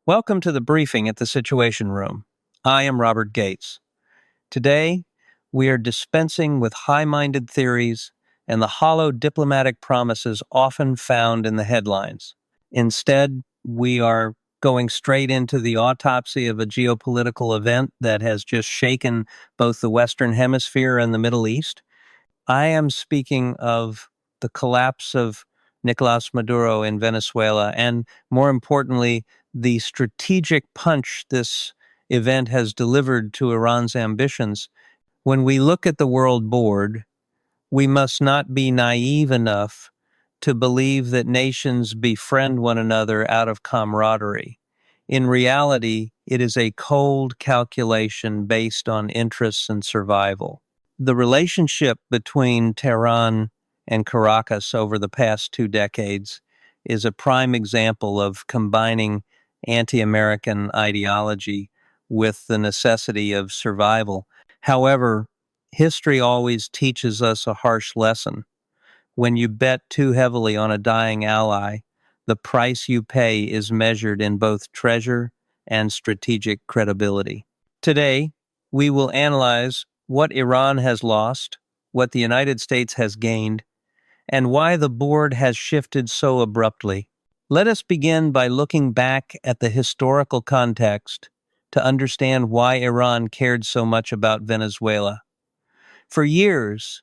Welcome to the briefing at the Situation Room. I am Robert Gates. Today, we are dispensing with high-minded theories and the hollow diplomatic promises often found in the headlines. Instead, we are going straight into the autopsy of a geopolitical event that has just shaken both the Western Hemisphere and the Middle East. I am speaking of the collapse of Nicolás Maduro in Venezuela, and more importantly, the strategic punch this event has delivered to Iran's ambitions. When we look at the world board, we must not be naive enough to believe that nations befriend one another out of camaraderie. In reality, it is a cold calculation based on interests and survival. The relationship between Tehran and Caracas over the past 2 decades is a prime example of combining anti-American ideology with the necessity of survival. However, history always teaches us a harsh lesson. When you bet too heavily on a dying ally, the price you pay is measured in both treasure and strategic credibility. Today, we will analyze what Iran has lost, what the United States has gained, and why the board has shifted so abruptly. Let us begin by looking back at the historical context to understand why Iran cared so much about Venezuela. For years,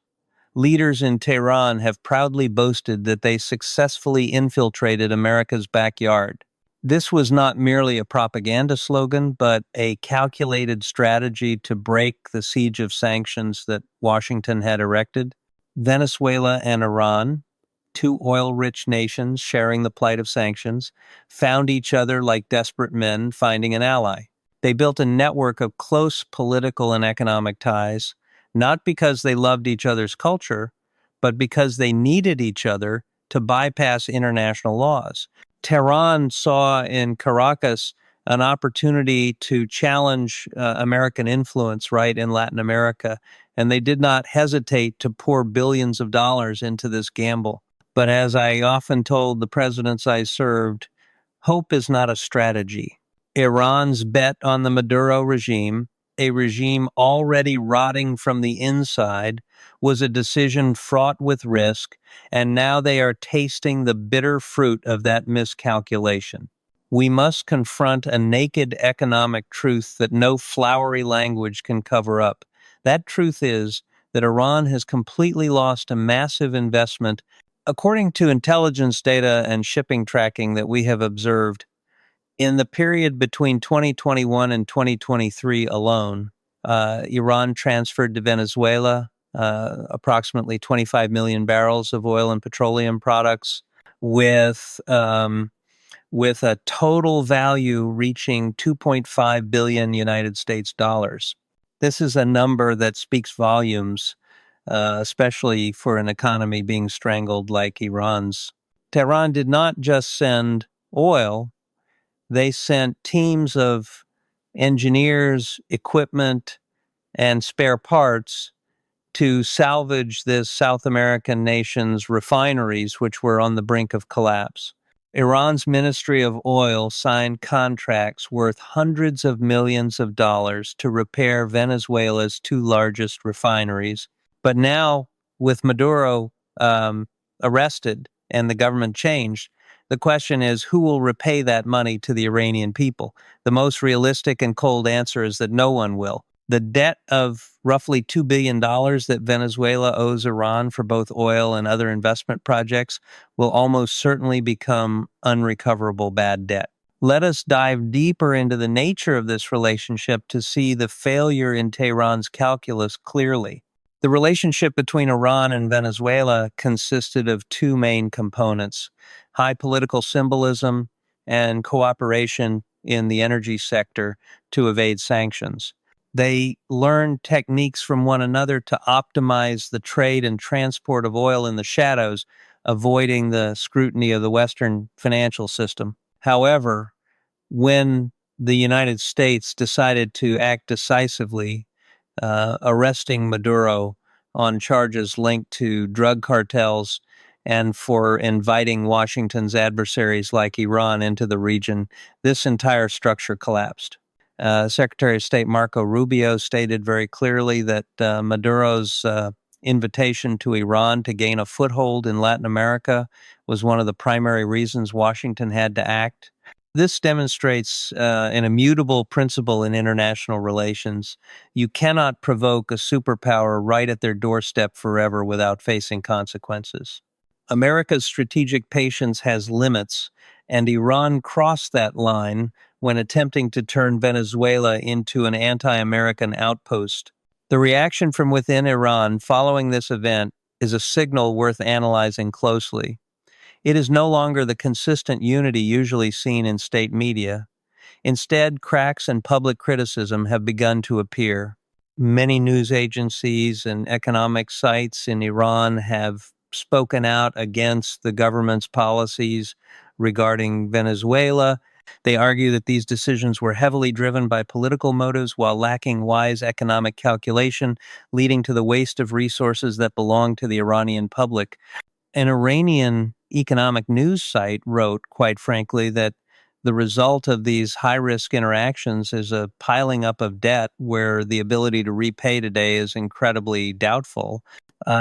leaders in Tehran have proudly boasted that they successfully infiltrated America's backyard. This was not merely a propaganda slogan, but a calculated strategy to break the siege of sanctions that Washington had erected. Venezuela and Iran, two oil-rich nations sharing the plight of sanctions, found each other like desperate men finding an ally. They built a network of close political and economic ties, not because they loved each other's culture, but because they needed each other to bypass international laws. Tehran saw in Caracas an opportunity to challenge American influence right in Latin America, and they did not hesitate to pour billions of dollars into this gamble. But as I often told the presidents I served, hope is not a strategy. Iran's bet on the Maduro regime, a regime already rotting from the inside, was a decision fraught with risk, and now they are tasting the bitter fruit of that miscalculation. We must confront a naked economic truth that no flowery language can cover up. That truth is that Iran has completely lost a massive investment. According to intelligence data and shipping tracking that we have observed, in the period between 2021 and 2023 alone, Iran transferred to Venezuela approximately 25 million barrels of oil and petroleum products, with a total value reaching 2.5 billion United States dollars. This is a number that speaks volumes, especially for an economy being strangled like Iran's. Tehran did not just send oil. They sent teams of engineers, equipment, and spare parts to salvage this South American nation's refineries, which were on the brink of collapse. Iran's Ministry of Oil signed contracts worth hundreds of millions of dollars to repair Venezuela's two largest refineries. But now, with Maduro arrested and the government changed, the question is, who will repay that money to the Iranian people? The most realistic and cold answer is that no one will. The debt of roughly $2 billion that Venezuela owes Iran for both oil and other investment projects will almost certainly become unrecoverable bad debt. Let us dive deeper into the nature of this relationship to see the failure in Tehran's calculus clearly. The relationship between Iran and Venezuela consisted of two main components: high political symbolism and cooperation in the energy sector to evade sanctions. They learned techniques from one another to optimize the trade and transport of oil in the shadows, avoiding the scrutiny of the Western financial system. However, when the United States decided to act decisively, arresting Maduro on charges linked to drug cartels and for inviting Washington's adversaries like Iran into the region, this entire structure collapsed. Secretary of State Marco Rubio stated very clearly that Maduro's invitation to Iran to gain a foothold in Latin America was one of the primary reasons Washington had to act. This demonstrates an immutable principle in international relations. You cannot provoke a superpower right at their doorstep forever without facing consequences. America's strategic patience has limits, and Iran crossed that line when attempting to turn Venezuela into an anti-American outpost. The reaction from within Iran following this event is a signal worth analyzing closely. It is no longer the consistent unity usually seen in state media. Instead, cracks and public criticism have begun to appear. Many news agencies and economic sites in Iran have spoken out against the government's policies regarding Venezuela. They argue that these decisions were heavily driven by political motives while lacking wise economic calculation, leading to the waste of resources that belong to the Iranian public. An Iranian economic news site wrote, quite frankly, that the result of these high-risk interactions is a piling up of debt where the ability to repay today is incredibly doubtful.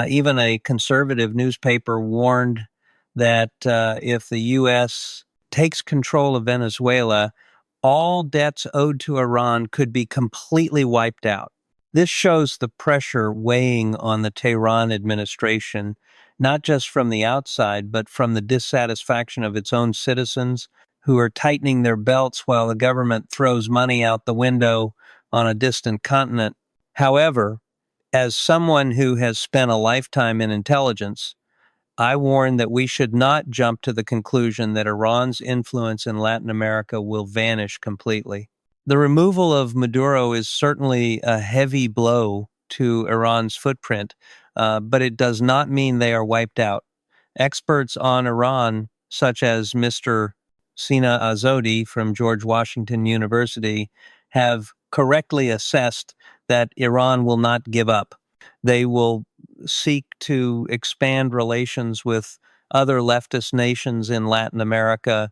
Even a conservative newspaper warned that if the U.S. takes control of Venezuela, all debts owed to Iran could be completely wiped out. This shows the pressure weighing on the Tehran administration, not just from the outside, but from the dissatisfaction of its own citizens who are tightening their belts while the government throws money out the window on a distant continent. However, as someone who has spent a lifetime in intelligence, I warn that we should not jump to the conclusion that Iran's influence in Latin America will vanish completely. The removal of Maduro is certainly a heavy blow to Iran's footprint, but it does not mean they are wiped out. Experts on Iran, such as Mr. Sina Azodi from George Washington University, have correctly assessed that Iran will not give up. They will seek to expand relations with other leftist nations in Latin America,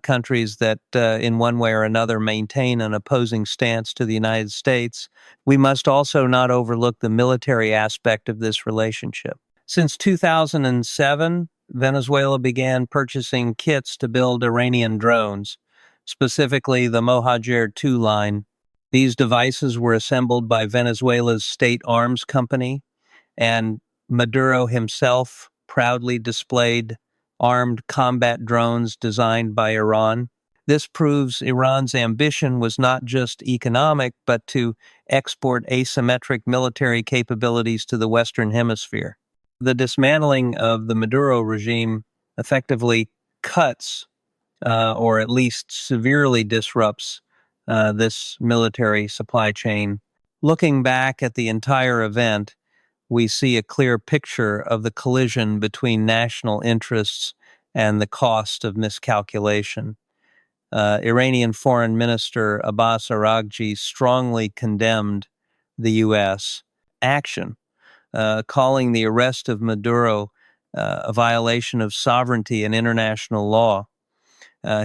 countries that in one way or another maintain an opposing stance to the United States. We must also not overlook the military aspect of this relationship. Since 2007, Venezuela began purchasing kits to build Iranian drones, specifically the Mohajer 2 line. These devices were assembled by Venezuela's state arms company, and Maduro himself proudly displayed armed combat drones designed by Iran. This proves Iran's ambition was not just economic, but to export asymmetric military capabilities to the Western Hemisphere. The dismantling of the Maduro regime effectively cuts, or at least severely disrupts, this military supply chain. Looking back at the entire event, we see a clear picture of the collision between national interests and the cost of miscalculation. Iranian Foreign Minister Abbas Araghchi strongly condemned the U.S. action, calling the arrest of Maduro a violation of sovereignty and international law.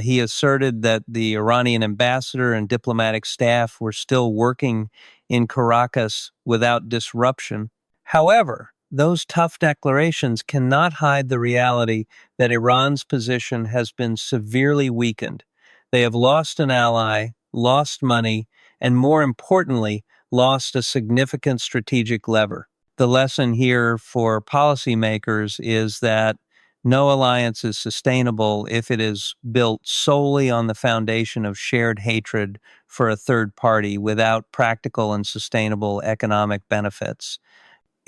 He asserted that the Iranian ambassador and diplomatic staff were still working in Caracas without disruption. However, those tough declarations cannot hide the reality that Iran's position has been severely weakened. They have lost an ally, lost money, and more importantly, lost a significant strategic lever. The lesson here for policymakers is that no alliance is sustainable if it is built solely on the foundation of shared hatred for a third party without practical and sustainable economic benefits.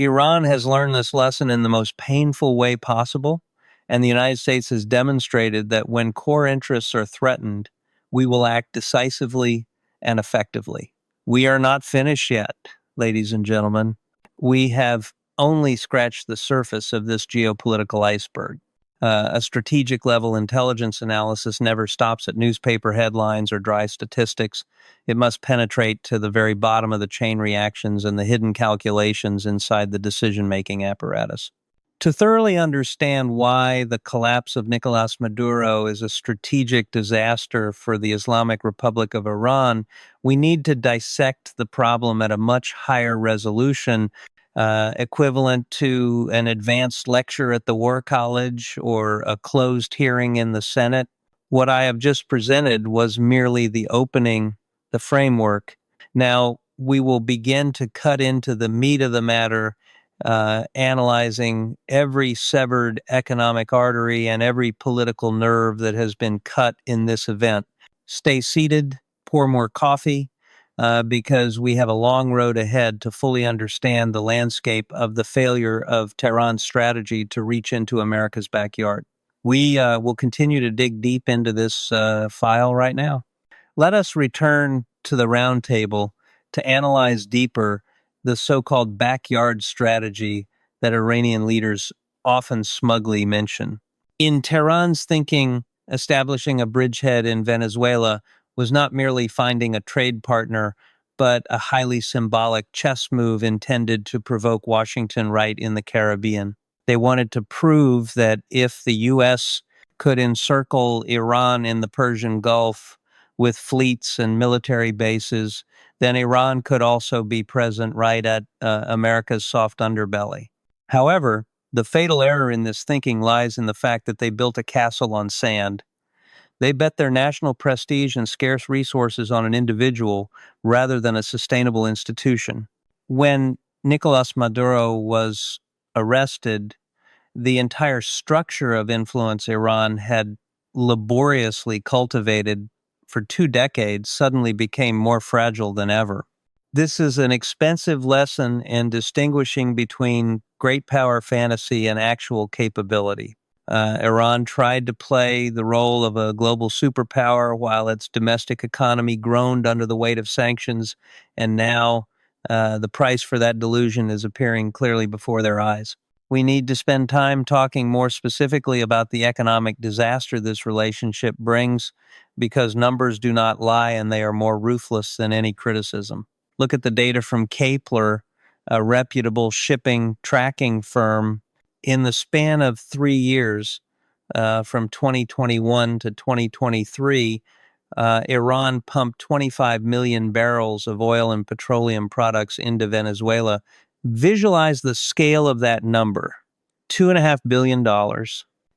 Iran has learned this lesson in the most painful way possible, and the United States has demonstrated that when core interests are threatened, we will act decisively and effectively. We are not finished yet, ladies and gentlemen. We have only scratched the surface of this geopolitical iceberg. A strategic level intelligence analysis never stops at newspaper headlines or dry statistics. It must penetrate to the very bottom of the chain reactions and the hidden calculations inside the decision-making apparatus. To thoroughly understand why the collapse of Nicolás Maduro is a strategic disaster for the Islamic Republic of Iran, we need to dissect the problem at a much higher resolution, equivalent to an advanced lecture at the War College or a closed hearing in the Senate. What I have just presented was merely the opening, the framework. Now, we will begin to cut into the meat of the matter, analyzing every severed economic artery and every political nerve that has been cut in this event. Stay seated, pour more coffee, because we have a long road ahead to fully understand the landscape of the failure of Tehran's strategy to reach into America's backyard. We will continue to dig deep into this file right now. Let us return to the round table to analyze deeper the so-called backyard strategy that Iranian leaders often smugly mention. In Tehran's thinking, establishing a bridgehead in Venezuela was not merely finding a trade partner, but a highly symbolic chess move intended to provoke Washington right in the Caribbean. They wanted to prove that if the U.S. could encircle Iran in the Persian Gulf with fleets and military bases, then Iran could also be present right at America's soft underbelly. However, the fatal error in this thinking lies in the fact that they built a castle on sand. They bet their national prestige and scarce resources on an individual rather than a sustainable institution. When Nicolás Maduro was arrested, the entire structure of influence Iran had laboriously cultivated for 2 decades suddenly became more fragile than ever. This is an expensive lesson in distinguishing between great power fantasy and actual capability. Iran tried to play the role of a global superpower while its domestic economy groaned under the weight of sanctions, and now the price for that delusion is appearing clearly before their eyes. We need to spend time talking more specifically about the economic disaster this relationship brings, because numbers do not lie and they are more ruthless than any criticism. Look at the data from Kepler, a reputable shipping tracking firm. In the span of 3 years, from 2021 to 2023, Iran pumped 25 million barrels of oil and petroleum products into Venezuela. Visualize the scale of that number, $2.5 billion.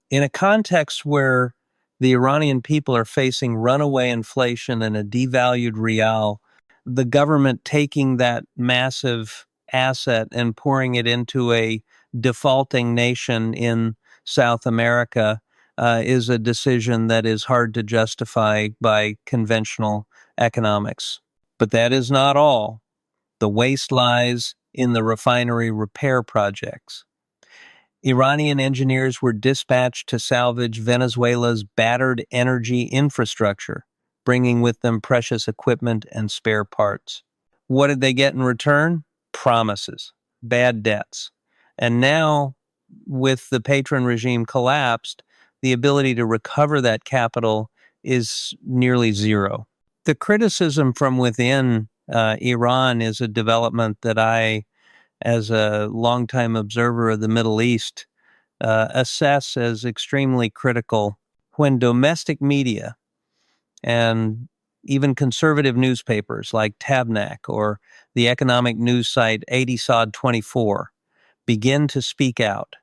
In a context where the Iranian people are facing runaway inflation and a devalued rial, the government taking that massive asset and pouring it into a defaulting nation in South America is a decision that is hard to justify by conventional economics. But that is not all. The waste lies in the refinery repair projects. Iranian engineers were dispatched to salvage Venezuela's battered energy infrastructure, bringing with them precious equipment and spare parts. What did they get in return? Promises, bad debts. And now, with the patron regime collapsed, the ability to recover that capital is nearly zero. The criticism from within Iran is a development that I, as a longtime observer of the Middle East, assess as extremely critical. When domestic media and even conservative newspapers like Tabnak or the economic news site 80sod24 begin to speak out,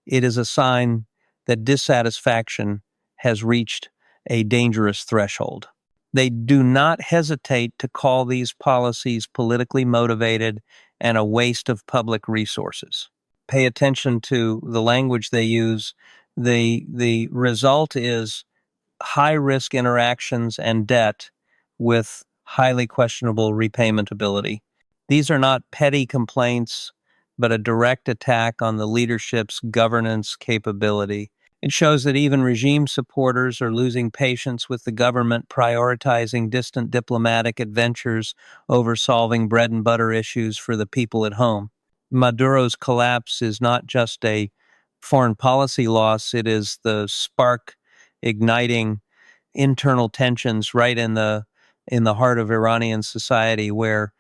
it is a sign that dissatisfaction has reached a dangerous threshold. They do not hesitate to call these policies politically motivated and a waste of public resources. Pay attention to the language they use. The result is high-risk interactions and debt with highly questionable repayment ability. These are not petty complaints, but a direct attack on the leadership's governance capability. It shows that even regime supporters are losing patience with the government prioritizing distant diplomatic adventures over solving bread and butter issues for the people at home. Maduro's collapse is not just a foreign policy loss, it is the spark igniting internal tensions right in the heart of Iranian society, where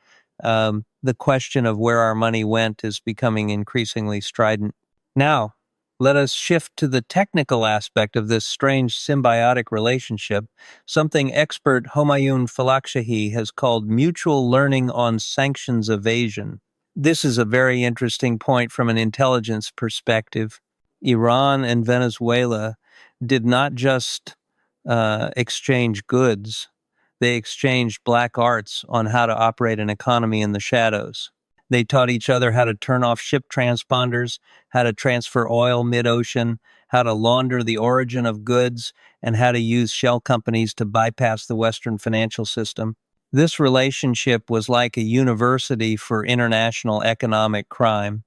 the question of where our money went is becoming increasingly strident. Now, Let us shift to the technical aspect of this strange symbiotic relationship, something expert Homayun Falakshahhi has called mutual learning on sanctions evasion. This is a very interesting point from an intelligence perspective. Iran and Venezuela did not just exchange goods, they exchanged black arts on how to operate an economy in the shadows. They taught each other how to turn off ship transponders, how to transfer oil mid-ocean, how to launder the origin of goods, and how to use shell companies to bypass the Western financial system. This relationship was like a university for international economic crime.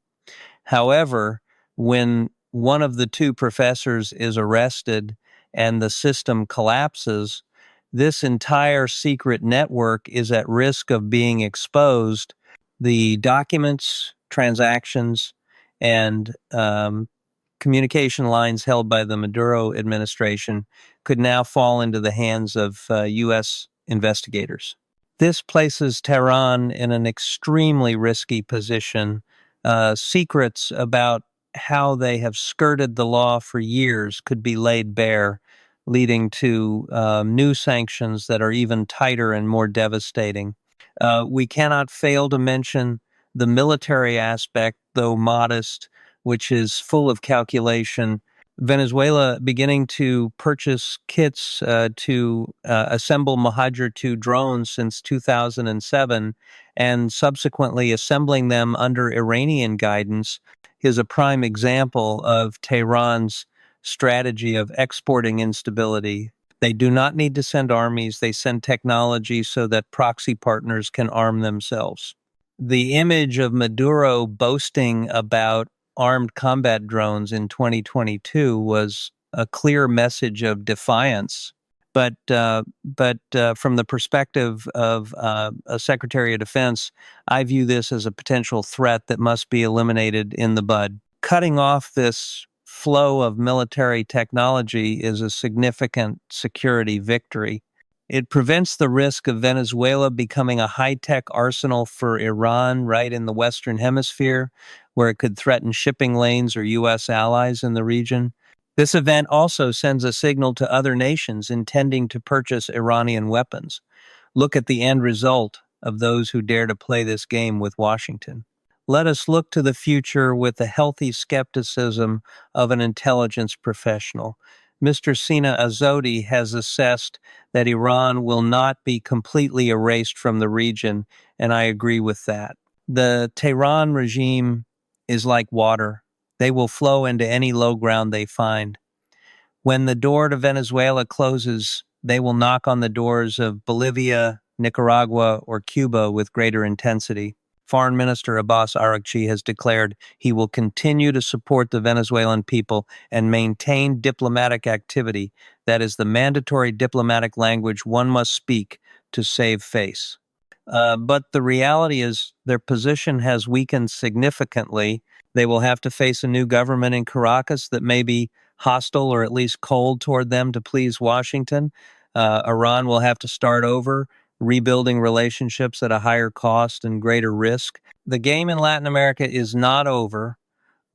However, when one of the two professors is arrested and the system collapses, this entire secret network is at risk of being exposed. The documents, transactions, and communication lines held by the Maduro administration could now fall into the hands of U.S. investigators. This places Tehran in an extremely risky position. Secrets about how they have skirted the law for years could be laid bare, leading to new sanctions that are even tighter and more devastating. We cannot fail to mention the military aspect, though modest, which is full of calculation. Venezuela beginning to purchase kits to assemble Mohajer 2 drones since 2007 and subsequently assembling them under Iranian guidance is a prime example of Tehran's strategy of exporting instability. They do not need to send armies, they send technology so that proxy partners can arm themselves. The image of Maduro boasting about armed combat drones in 2022 was a clear message of defiance. But from the perspective of a Secretary of Defense, I view this as a potential threat that must be eliminated in the bud. Cutting off this flow of military technology is a significant security victory. It prevents the risk of Venezuela becoming a high-tech arsenal for Iran right in the Western Hemisphere, where it could threaten shipping lanes or U.S. allies in the region. This event also sends a signal to other nations intending to purchase Iranian weapons. Look at the end result of those who dare to play this game with Washington. Let us look to the future with the healthy skepticism of an intelligence professional. Mr. Sina Azodi has assessed that Iran will not be completely erased from the region, and I agree with that. The Tehran regime is like water. They will flow into any low ground they find. When the door to Venezuela closes, they will knock on the doors of Bolivia, Nicaragua, or Cuba with greater intensity. Foreign Minister Abbas Araghchi has declared he will continue to support the Venezuelan people and maintain diplomatic activity. That is the mandatory diplomatic language one must speak to save face. But the reality is their position has weakened significantly. They will have to face a new government in Caracas that may be hostile or at least cold toward them to please Washington. Iran will have to start over, rebuilding relationships at a higher cost and greater risk. The game in Latin America is not over,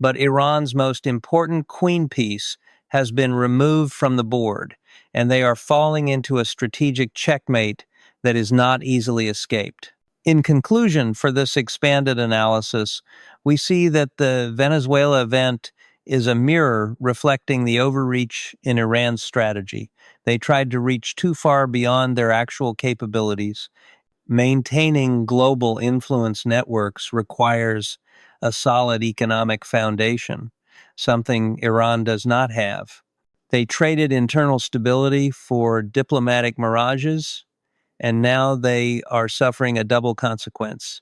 but Iran's most important queen piece has been removed from the board, and they are falling into a strategic checkmate that is not easily escaped. In conclusion, for this expanded analysis, we see that the Venezuela event is a mirror reflecting the overreach in Iran's strategy. They tried to reach too far beyond their actual capabilities. Maintaining global influence networks requires a solid economic foundation, something Iran does not have. They traded internal stability for diplomatic mirages, and now they are suffering a double consequence: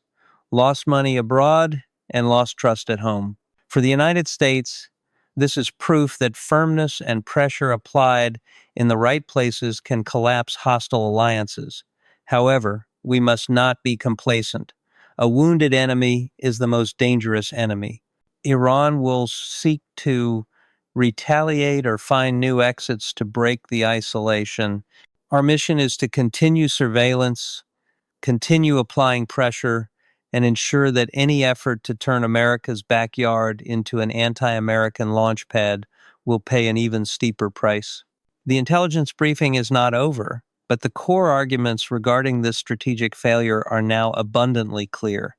lost money abroad and lost trust at home. For the United States, this is proof that firmness and pressure applied in the right places can collapse hostile alliances. However, we must not be complacent. A wounded enemy is the most dangerous enemy. Iran will seek to retaliate or find new exits to break the isolation. Our mission is to continue surveillance, continue applying pressure, and ensure that any effort to turn America's backyard into an anti-American launchpad will pay an even steeper price. The intelligence briefing is not over, but the core arguments regarding this strategic failure are now abundantly clear.